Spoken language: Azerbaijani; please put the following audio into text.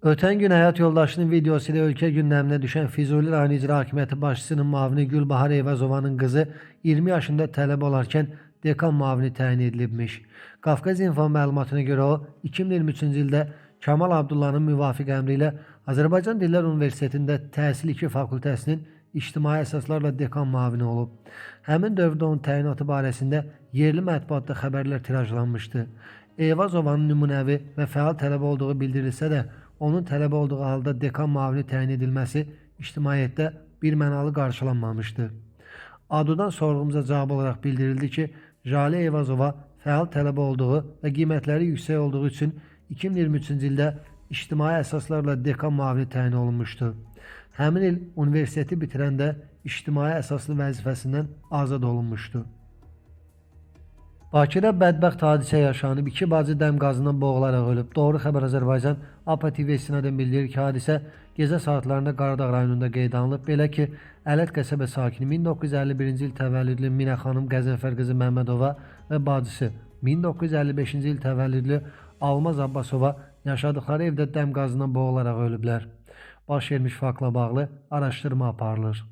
Ötən gün həyat yoldaşının videosu ilə ölkə gündəminə düşən Füzuli rayon icra hakimiyyəti başçısının müavini Gülbahar Eyvazovanın qızı 20 yaşında tələbə olarkən dekan müavini təyin edilibmiş. Qafqaz İnfo məlumatına görə o, 2023-cü ildə Kamal Abdullahın müvafiq əmri ilə Azərbaycan Dillər Universitetində Təhsil 2 fakültəsinin ictimai əsaslarla dekan müavini olub. Həmin dövrdə onun təyinatı barəsində yerli mətbuatda xəbərlər tirajlanmışdı. Eyvazovanın nümunəvi və fəal tələbə olduğu bildirilsə də, onun tələbə olduğu halda dekan müavini təyin edilməsi ictimaiyyətdə birmənalı qarşılanmamışdı. ADU-dan sorğumuza cavab olaraq bildirildi ki, Jale Eyvazova fəal tələbə olduğu və qiymətləri yüksək olduğu üçün 2023-cü ildə ictimai əsaslarla dekan müavini təyin olunmuşdu. Həmin il universiteti bitirəndə ictimai əsaslı vəzifəsindən azad olunmuşdu. Bakıda bədbəxt hadisə yaşanıb, 2 bacı dəm qazından boğularaq ölüb. Doğru Xəbər Azərbaycan APA TV istinadən bildirir ki, hadisə gecə saatlarında Qaradağ rayonunda qeydə alınıb. Belə ki, Ələt qəsəbə sakini 1951-ci il təvəllüdlü Minə xanım Qəzənfər qızı Məmmədova və bacısı 1955-ci il təvəllüdlü Almaz Abbasova yaşadıkları evdə dəm qazından boğularaq ölüblər. Baş vermiş faktla bağlı araşdırma aparılır.